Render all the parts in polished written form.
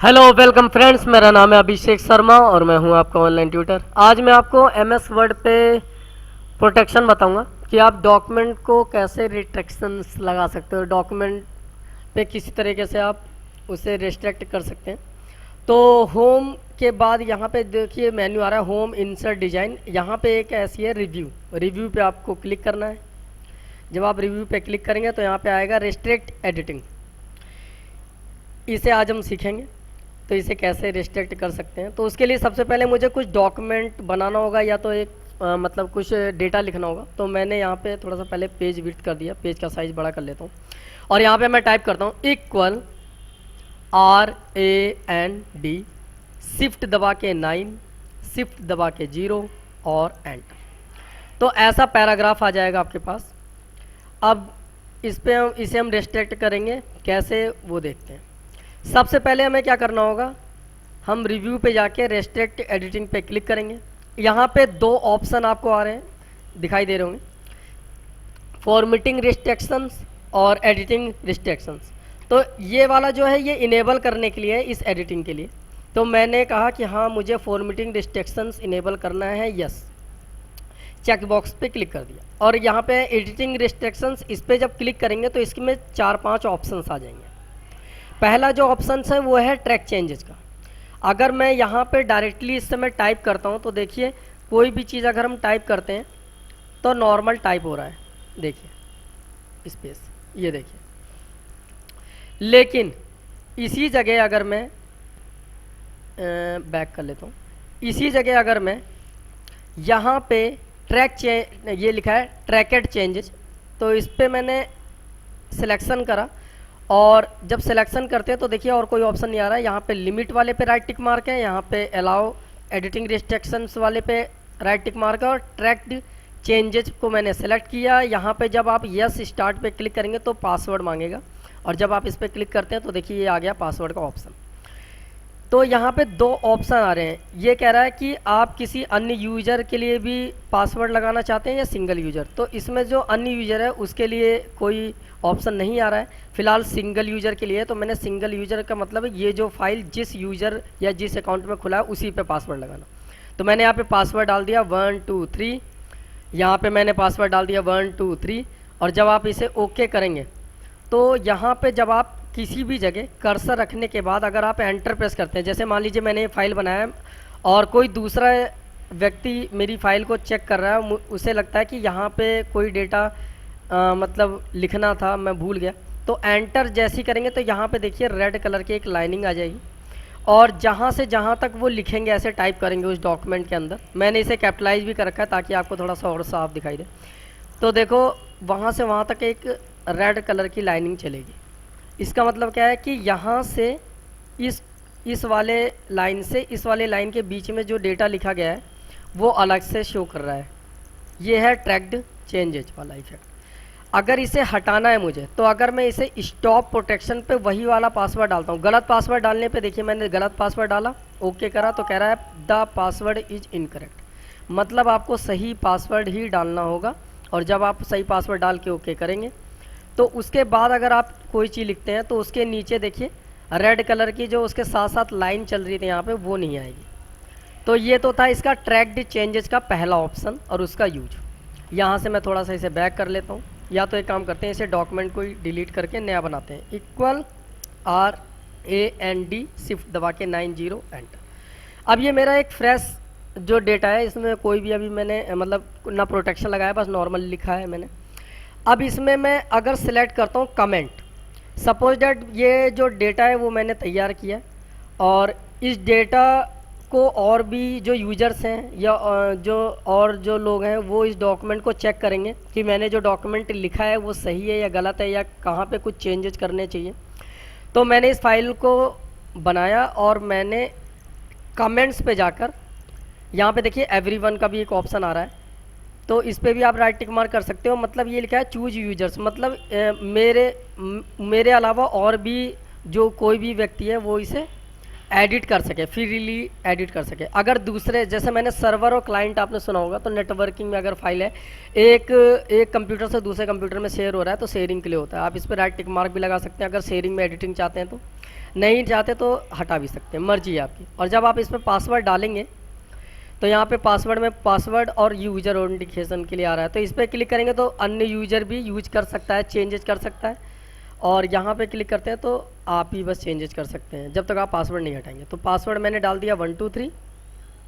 Hello welcome friends, मेरा नाम है अभिषेक शर्मा और मैं हूं आपका ऑनलाइन ट्यूटर। आज मैं आपको एमएस वर्ड पे प्रोटेक्शन बताऊंगा कि आप डॉक्यूमेंट को कैसे रिस्ट्रिक्शंस लगा सकते हो। डॉक्यूमेंट पे किसी तरीके से आप उसे रिस्ट्रिक्ट कर सकते हैं। तो होम के बाद यहाँ पे देखिए मेन्यू आ रहा है, होम इंसर्ट डिजाइन। यहाँ पे एक ऐसी है रिव्यू। रिव्यू पे आपको क्लिक करना है। जब आप रिव्यू पे क्लिक करेंगे तो यहाँ पे आएगा रिस्ट्रिक्ट एडिटिंग। इसे आज हम सीखेंगे तो इसे कैसे रिस्ट्रिक्ट कर सकते हैं। तो उसके लिए सबसे पहले मुझे कुछ डॉक्यूमेंट बनाना होगा या तो एक मतलब कुछ डेटा लिखना होगा। तो मैंने यहाँ पे थोड़ा सा पहले पेज विड्थ कर दिया, पेज का साइज़ बड़ा कर लेता हूँ और यहाँ पे मैं टाइप करता हूँ इक्वल RAND, शिफ्ट दबा के 9, शिफ्ट दबा के 0 और एंटर। तो ऐसा पैराग्राफ आ जाएगा आपके पास। अब इसे हम रिस्ट्रिक्ट करेंगे कैसे वो देखते हैं। सबसे पहले हमें क्या करना होगा, हम रिव्यू पे जाके रेस्ट्रिक्ट एडिटिंग पे क्लिक करेंगे। यहाँ पे दो ऑप्शन आपको आ रहे हैं, दिखाई दे रहे होंगे, फॉर्मेटिंग रिस्ट्रिक्शंस और एडिटिंग रिस्ट्रिक्शंस। तो ये वाला जो है ये इनेबल करने के लिए है, इस एडिटिंग के लिए। तो मैंने कहा कि हाँ मुझे फॉर्मेटिंग रिस्ट्रिक्शंस इनेबल करना है, यस, चेक बॉक्स पे क्लिक कर दिया। और यहाँ पे एडिटिंग रिस्ट्रिक्शंस, इस पर जब क्लिक करेंगे तो इसमें 4-5 ऑप्शंस आ जाएंगे। पहला जो ऑप्शन है वो है ट्रैक चेंजेस का। अगर मैं यहाँ पे डायरेक्टली इस समय टाइप करता हूँ तो देखिए कोई भी चीज़ अगर हम टाइप करते हैं तो नॉर्मल टाइप हो रहा है, देखिए स्पेस, ये देखिए। लेकिन इसी जगह अगर मैं बैक कर लेता हूँ, इसी जगह अगर मैं यहाँ पे ये लिखा है ट्रैकेड चेंजेस, तो इस पर मैंने सिलेक्शन करा और जब सिलेक्शन करते हैं तो देखिए और कोई ऑप्शन नहीं आ रहा है। यहाँ पे लिमिट वाले पे राइट टिक मार्क है, यहाँ पे अलाउ एडिटिंग रिस्ट्रिक्शंस वाले पे राइट टिक मार्क है और ट्रैक्ड चेंजेस को मैंने सेलेक्ट किया। यहाँ पे जब आप यस स्टार्ट पे क्लिक करेंगे तो पासवर्ड मांगेगा और जब आप इस पर क्लिक करते हैं तो देखिए ये आ गया पासवर्ड का ऑप्शन। तो यहाँ पे दो ऑप्शन आ रहे हैं। ये कह रहा है कि आप किसी अन्य यूज़र के लिए भी पासवर्ड लगाना चाहते हैं या सिंगल यूज़र। तो इसमें जो अन्य यूज़र है उसके लिए कोई ऑप्शन नहीं आ रहा है, फिलहाल सिंगल यूज़र के लिए। तो मैंने सिंगल यूज़र का मतलब है ये जो फाइल जिस यूज़र या जिस अकाउंट में खुला है उसी पे पासवर्ड लगाना। तो मैंने यहाँ पे पासवर्ड डाल दिया 1 2 3, यहाँ पे मैंने पासवर्ड डाल दिया 1 2 3 और जब आप इसे ओके करेंगे तो यहाँ पे जब आप किसी भी जगह कर्सर रखने के बाद अगर आप एंटर प्रेस करते हैं, जैसे मान लीजिए मैंने ये फाइल बनाया और कोई दूसरा व्यक्ति मेरी फाइल को चेक कर रहा है, उसे लगता है कि यहाँ पे कोई डेटा मतलब लिखना था, मैं भूल गया, तो एंटर जैसे ही करेंगे तो यहाँ पे देखिए रेड कलर की एक लाइनिंग आ जाएगी और जहाँ से जहाँ तक वो लिखेंगे ऐसे टाइप करेंगे उस डॉक्यूमेंट के अंदर। मैंने इसे कैपिटलाइज भी कर रखा है ताकि आपको थोड़ा सा और साफ दिखाई दे। तो देखो वहाँ से वहाँ तक एक रेड कलर की लाइनिंग चलेगी। इसका मतलब क्या है कि यहाँ से इस वाले लाइन से इस वाले लाइन के बीच में जो डेटा लिखा गया है वो अलग से शो कर रहा है। ये है ट्रैक्ड चेंजेस वाला इफेक्ट। अगर इसे हटाना है मुझे तो अगर मैं इसे स्टॉप प्रोटेक्शन पे वही वाला पासवर्ड डालता हूँ, गलत पासवर्ड डालने पे देखिए मैंने गलत पासवर्ड डाला, ओके करा तो कह रहा है द पासवर्ड इज इनकरेक्ट। मतलब आपको सही पासवर्ड ही डालना होगा और जब आप सही पासवर्ड डाल के ओके करेंगे तो उसके बाद अगर आप कोई चीज़ लिखते हैं तो उसके नीचे देखिए रेड कलर की जो उसके साथ साथ लाइन चल रही थी यहाँ पे वो नहीं आएगी। तो ये तो था इसका ट्रैक्ड चेंजेस का पहला ऑप्शन और उसका यूज। यहाँ से मैं थोड़ा सा इसे बैक कर लेता हूँ, या तो एक काम करते हैं इसे डॉक्यूमेंट को डिलीट करके नया बनाते हैं। इक्वल RAND, शिफ्ट दबा के 90 एंटर। अब ये मेरा एक फ्रेश जो डेटा है, इसमें कोई भी अभी मैंने मतलब ना प्रोटेक्शन लगाया, बस नॉर्मल लिखा है मैंने। अब इसमें मैं अगर सिलेक्ट करता हूँ कमेंट, सपोज डैट ये जो डेटा है वो मैंने तैयार किया और इस डेटा को और भी जो यूजर्स हैं या जो लोग हैं वो इस डॉक्यूमेंट को चेक करेंगे कि मैंने जो डॉक्यूमेंट लिखा है वो सही है या गलत है या कहाँ पे कुछ चेंजेस करने चाहिए। तो मैंने इस फाइल को बनाया और मैंने कमेंट्स पे जाकर यहाँ पे देखिए एवरीवन का भी एक ऑप्शन आ रहा है, तो इस पर भी आप राइट टिक मार्क कर सकते हो। मतलब ये लिखा है चूज यूजर्स, मतलब मेरे अलावा और भी जो कोई भी व्यक्ति है वो इसे एडिट कर सके, फ्रीली एडिट कर सके। अगर दूसरे, जैसे मैंने सर्वर और क्लाइंट आपने सुना होगा, तो नेटवर्किंग में अगर फाइल है एक कंप्यूटर से दूसरे कंप्यूटर में शेयर हो रहा है तो शेयरिंग के लिए होता है, आप इस पर राइट टिक मार्क भी लगा सकते हैं अगर शेयरिंग में एडिटिंग चाहते हैं तो। नहीं चाहते तो हटा भी सकते हैं, मर्जी है आपकी। और जब आप इसमें पासवर्ड डालेंगे तो यहाँ पे पासवर्ड में पासवर्ड और यूज़र ऑथेंटिकेशन के लिए आ रहा है, तो इस पर क्लिक करेंगे तो अन्य यूज़र भी यूज कर सकता है, चेंजेस कर सकता है। और यहाँ पे क्लिक करते हैं तो आप ही बस चेंजेस कर सकते हैं जब तक आप पासवर्ड नहीं हटाएंगे। तो पासवर्ड मैंने डाल दिया 123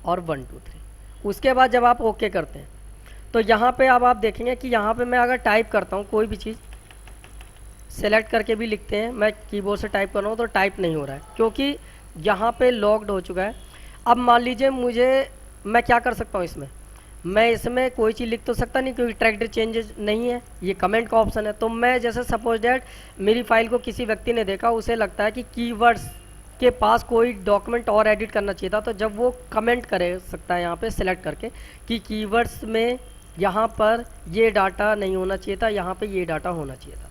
और 123। उसके बाद जब आप ओके करते हैं तो यहाँ पे अब आप देखेंगे कि यहाँ पे मैं अगर टाइप करता हूँ कोई भी चीज़ सेलेक्ट करके भी लिखते हैं, मैं कीबोर्ड से टाइप कर रहा हूँ तो टाइप नहीं हो रहा है क्योंकि यहाँ पे लॉक्ड हो चुका है। अब मान लीजिए मैं क्या कर सकता हूँ मैं इसमें कोई चीज़ लिख तो सकता नहीं क्योंकि ट्रैक्ड चेंजेस नहीं है, ये कमेंट का ऑप्शन है। तो मैं जैसे सपोज डैट मेरी फाइल को किसी व्यक्ति ने देखा, उसे लगता है कि कीवर्ड्स के पास कोई डॉक्यूमेंट और एडिट करना चाहिए था, तो जब वो कमेंट करे सकता है यहाँ पे सेलेक्ट करके कि कीवर्ड्स में यहाँ पर ये डाटा नहीं होना चाहिए था, यहाँ पे ये डाटा होना चाहिए था।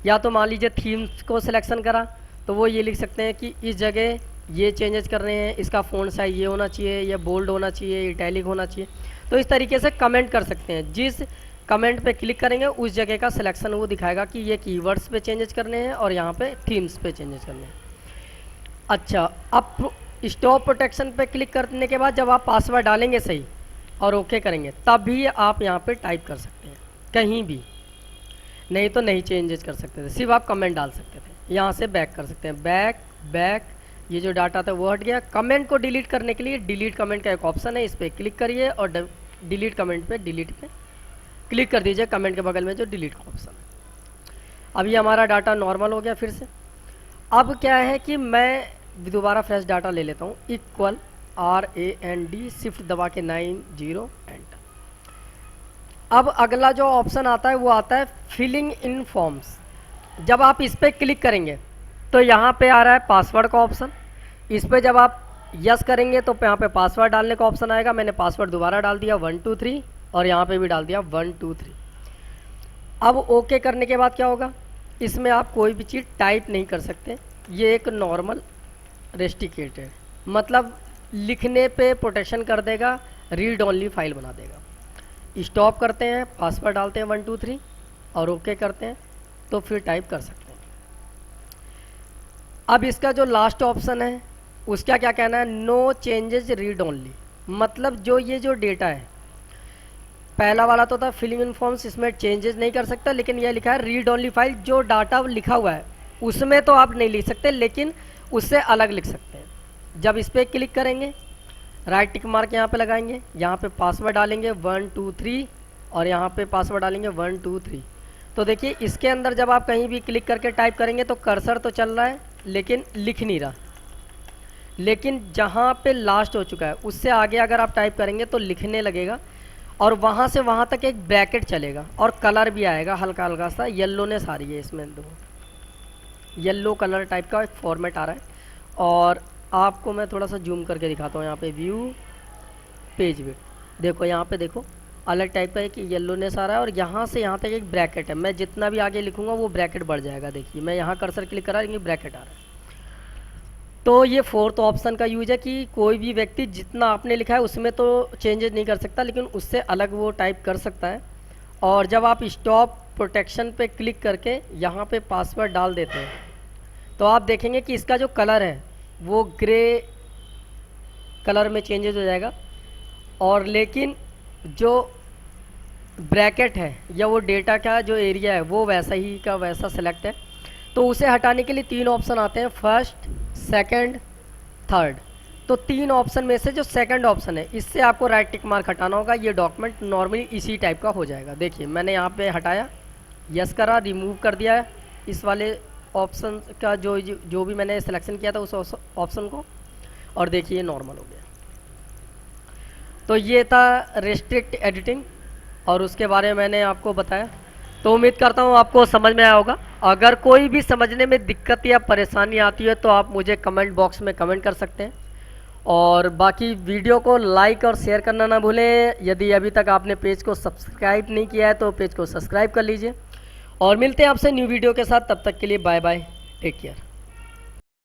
या तो मान लीजिए थीम्स को सिलेक्शन करा तो वो ये लिख सकते हैं कि इस जगह ये चेंजेस कर रहे हैं, इसका फ़ॉन्ट साइज ये होना चाहिए, ये बोल्ड होना चाहिए, इटैलिक होना चाहिए। तो इस तरीके से कमेंट कर सकते हैं। जिस कमेंट पे क्लिक करेंगे उस जगह का सिलेक्शन वो दिखाएगा कि ये कीवर्ड्स पे चेंजेस करने हैं और यहाँ पे थीम्स पे चेंजेस करने हैं। अच्छा, अब स्टॉप प्रोटेक्शन पे क्लिक करने के बाद जब आप पासवर्ड डालेंगे सही और ओके करेंगे तभी आप यहाँ पे टाइप कर सकते हैं, कहीं भी नहीं तो नहीं चेंजेस कर सकते थे, सिर्फ आप कमेंट डाल सकते थे। यहाँ से बैक कर सकते हैं, बैक ये जो डाटा था वो हट गया। कमेंट को डिलीट करने के लिए डिलीट कमेंट का एक ऑप्शन है, इस पर क्लिक करिए और डिलीट कमेंट पे डिलीट पे क्लिक कर दीजिए, कमेंट के बगल में जो डिलीट का ऑप्शन है। अभी हमारा डाटा नॉर्मल हो गया फिर से। अब क्या है कि मैं दोबारा फ्रेश डाटा ले लेता हूँ, इक्वल RAND शिफ्ट दबा के 90 एंटर। अब अगला जो ऑप्शन आता है वो आता है फिलिंग इन फॉर्म्स। जब आप इस पर क्लिक करेंगे तो यहाँ पे आ रहा है पासवर्ड का ऑप्शन, इस पर जब आप यस करेंगे तो यहाँ पे पासवर्ड डालने का ऑप्शन आएगा। मैंने पासवर्ड दोबारा डाल दिया 123 और यहाँ पे भी डाल दिया 123। अब ओके करने के बाद क्या होगा, इसमें आप कोई भी चीज़ टाइप नहीं कर सकते, ये एक नॉर्मल रेस्ट्रिकेटेड मतलब लिखने पे प्रोटेक्शन कर देगा, रीड ओनली फाइल बना देगा। स्टॉप करते हैं, पासवर्ड डालते हैं 123 और ओके करते हैं तो फिर टाइप कर सकते हैं। अब इसका जो लास्ट ऑप्शन है उसका क्या कहना है, नो चेंजेस रीड ओनली, मतलब जो ये जो डेटा है, पहला वाला तो था फिलिंग इन फॉर्म्स, इसमें चेंजेस नहीं कर सकता, लेकिन यह लिखा है रीड ओनली फाइल, जो डाटा लिखा हुआ है उसमें तो आप नहीं लिख सकते लेकिन उससे अलग लिख सकते हैं। जब इस पर क्लिक करेंगे, राइट टिक मार्क यहाँ पे लगाएंगे, यहाँ पे पासवर्ड डालेंगे 123 और यहाँ पे पासवर्ड डालेंगे 123। तो देखिए इसके अंदर जब आप कहीं भी क्लिक करके टाइप करेंगे तो कर्सर तो चल रहा है लेकिन लिख नहीं रहा, लेकिन जहाँ पे लास्ट हो चुका है उससे आगे अगर आप टाइप करेंगे तो लिखने लगेगा और वहाँ से वहाँ तक एक ब्रैकेट चलेगा और कलर भी आएगा हल्का हल्का सा, येल्लोनेस आ रही है इसमें, दो येल्लो कलर टाइप का एक फॉर्मेट आ रहा है। और आपको मैं थोड़ा सा जूम करके दिखाता हूँ, यहाँ पे व्यू पेज विड्थ देखो, यहाँ पे देखो अलग टाइप का एक येल्लोनेस आ रहा है और यहाँ से यहाँ तक एक ब्रैकेट है। मैं जितना भी आगे लिखूंगा वो ब्रैकेट बढ़ जाएगा, देखिए मैं यहाँ कर्सर क्लिक करा लेकिन ब्रैकेट आ रहा है। तो ये फोर्थ ऑप्शन का यूज है कि कोई भी व्यक्ति जितना आपने लिखा है उसमें तो चेंजेस नहीं कर सकता लेकिन उससे अलग वो टाइप कर सकता है। और जब आप स्टॉप प्रोटेक्शन पे क्लिक करके यहाँ पे पासवर्ड डाल देते हैं तो आप देखेंगे कि इसका जो कलर है वो ग्रे कलर में चेंजेस हो जाएगा, और लेकिन जो ब्रैकेट है या वो डेटा का जो एरिया है वो वैसा ही का वैसा सेलेक्ट है। तो उसे हटाने के लिए 3 ऑप्शन आते हैं, फर्स्ट, सेकंड, थर्ड। तो 3 ऑप्शन में से जो सेकंड ऑप्शन है इससे आपको राइट टिक मार्क हटाना होगा, ये डॉक्यूमेंट नॉर्मली इसी टाइप का हो जाएगा। देखिए मैंने यहाँ पे हटाया, यस करा, रिमूव कर दिया है इस वाले ऑप्शन का जो भी मैंने सिलेक्शन किया था उस ऑप्शन को, और देखिए नॉर्मल हो गया। तो ये था रेस्ट्रिक्ट एडिटिंग और उसके बारे में मैंने आपको बताया। तो उम्मीद करता हूँ आपको समझ में आया होगा। अगर कोई भी समझने में दिक्कत या परेशानी आती है तो आप मुझे कमेंट बॉक्स में कमेंट कर सकते हैं, और बाकी वीडियो को लाइक और शेयर करना ना भूलें। यदि अभी तक आपने पेज को सब्सक्राइब नहीं किया है तो पेज को सब्सक्राइब कर लीजिए, और मिलते हैं आपसे न्यू वीडियो के साथ। तब तक के लिए बाय बाय, टेक केयर।